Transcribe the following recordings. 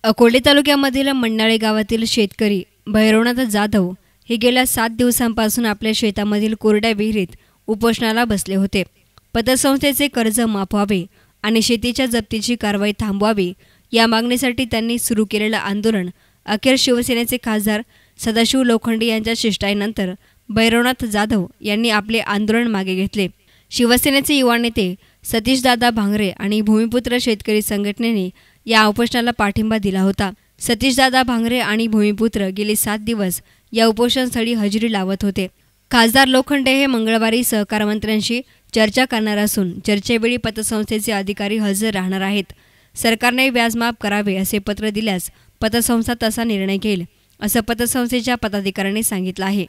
अकोले तालुक्यामधील मंडाळे गावातील शेतकरी भैरवनाथ जाधव हे गेल्या 7 दिवसांपासून आपल्या शेतामधील कोरड्या विहिरीत उपोषणाला बसले होते। पतसंस्थेचे कर्ज माफ व्हावे आणि शेतीच्या जप्तीची कारवाई थांबवावी या मागणीसाठी त्यांनी सुरू केलेलं आंदोलन अखेर शिवसेनेचे खासदार सदाशिव लोखंडे यांच्या शिष्टाईनंतर भैरवनाथ जाधव यांनी आपले आंदोलन मागे घेतले। शिवसेनेचे युवा नेते सतीशदादा भांगरे आणि भूमिपुत्र शेतकरी संघटनेने या उपोषणाला पाठिंबा दिला होता। सतीशदादा भांगरे आणि भूमिपुत्र गेले 7 दिवस या उपोषणस्थळी हजेरी लावत होते। खासदार लोखंडे हे मंगळवारी सहकार मंत्र्यांशी चर्चा करणार असून चर्चेवेळी पतसंस्थेचे अधिकारी हजर राहणार आहेत। सरकारने व्याज माफ करावे असे पत्र दिल्यास पतसंस्था तसा निर्णय घेईल असं पतसंस्थेच्या पदाधिकाऱ्यांनी सांगितलं आहे।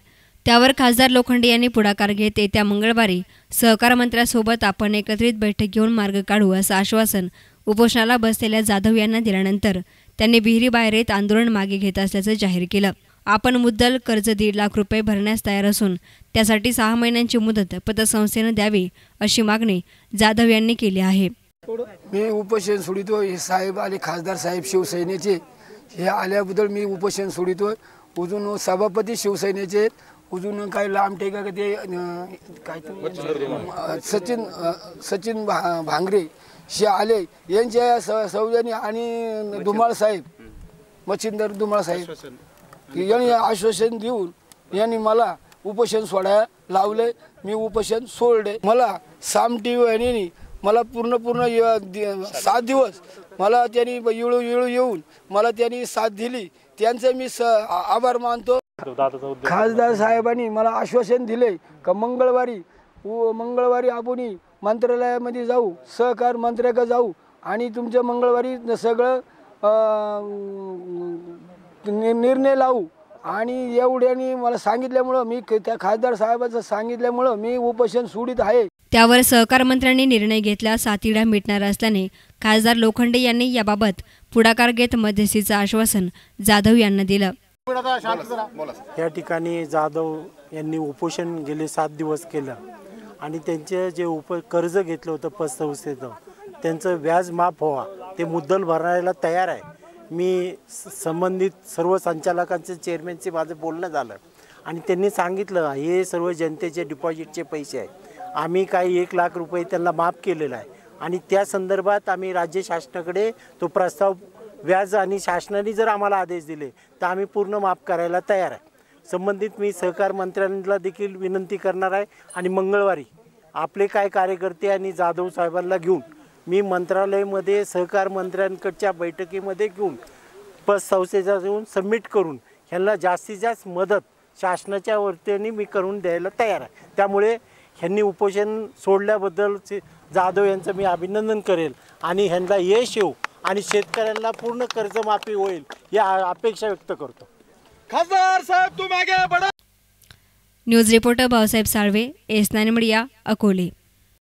त्यावर खासदार लोखंडे यांनी पुढाकार घेत येत्या मंगळवारी सहकार मंत्र्यांसोबत आपण एकत्रित बैठक घेऊन मार्ग काढू असं आश्वासन उपोषणाला बसलेल्या जाधव यांना दिल्यानंतर त्यांनी विहिरीबाहेर येत आंदोलन मागे घेत असल्याचं जाहीर केलं। आपण मुद्दल कर्ज 1.5 लाख रुपये भरण्यास तयार असून त्यासाठी 6 महिन्यांची मुदत पतसंस्थेनं द्यावी अशी मागणी जाधव यांनी केली आहे। मी उपोषण सोडितो। हे साहेब आले, खासदार साहेब शिवसेनेचे, हे आल्याबद्दल मी उपोषण सोडितो। अजून सभापती शिवसेनेचे, अजून काही लांब टेका ते काय सचिन भांगरे हे आले, यांच्या सौजन्य आणि धुमाळ साहेब, मच्छिंदर धुमाळ साहेब यांनी आश्वासन देऊन यांनी मला उपोषण सोडायला लावले। मी उपोषण सोडले। मला सामटी यांनी मला पूर्ण 7 दिवस मला त्यांनी येळू येऊन मला त्यांनी साथ दिली, त्यांचे मी आभार मानतो। खासदार साहेबांनी मला आश्वासन दिले का मंगळवारी आपण मंत्रालयामध्ये जाऊ, सहकार मंत्र्याकडे जाऊ आणि तुमच्या मंगळवारी सगळं निर्णय लावू। आणि एवढ्यानी मला सांगितल्यामुळं मी त्या खासदार साहेबांचं सांगितल्यामुळं मी उपोषण सोडित आहे। त्यावर सहकार मंत्र्यांनी निर्णय घेतल्यास सातीडा मिटणार असल्याने खासदार लोखंडे यांनी याबाबत पुढाकार घेत मध्यस्थीचं आश्वासन जाधव यांना दिलं। या ठिकाणी जाधव यांनी उपोषण गेले 7 दिवस केलं आणि त्यांचे जे कर्ज घेतलं होतं पतसंस्थेचं त्यांचं व्याज माफ व्हावा, ते मुद्दल भरायला तयार आहे। मी संबंधित सर्व संचालकांचे चेअरमॅनचे माझं बोलणं झालं आणि त्यांनी सांगितलं हे सर्व जनतेचे डिपॉझिटचे पैसे आहेत, आम्ही काही 1 लाख रुपये त्यांना माफ केलेला आहे आणि त्या संदर्भात आम्ही राज्य शासनाकडे तो प्रस्ताव व्याज आणि शासनाने जर आम्हाला आदेश दिले तर आम्ही पूर्ण माफ करायला तयार आहे। संबंधित मी सहकार मंत्र्यांना देखील विनंती करणार आहे आणि मंगळवारी आपले काय कार्यकर्ते आणि जाधव साहेबांना घेऊन मी मंत्रालयामध्ये सहकार मंत्र्यांकडच्या बैठकीमध्ये घेऊन पतसंस्थेचा घेऊन सबमिट करून ह्यांना जास्तीत जास्त मदत शासनाच्या वतीने मी करून द्यायला तयार आहे। त्यामुळे ह्यांनी उपोषण सोडल्याबद्दल जाधव यांचं मी अभिनंदन करेल आणि ह्यांना यश येऊ आणि शेतकऱ्यांना पूर्ण कर्जमाफी होईल या अपेक्षा व्यक्त करतो। खासदार साहेब तू मागे बढा। न्यूज रिपोर्टर भाऊसाहेब साळवे, एस9 मीडिया, अकोले।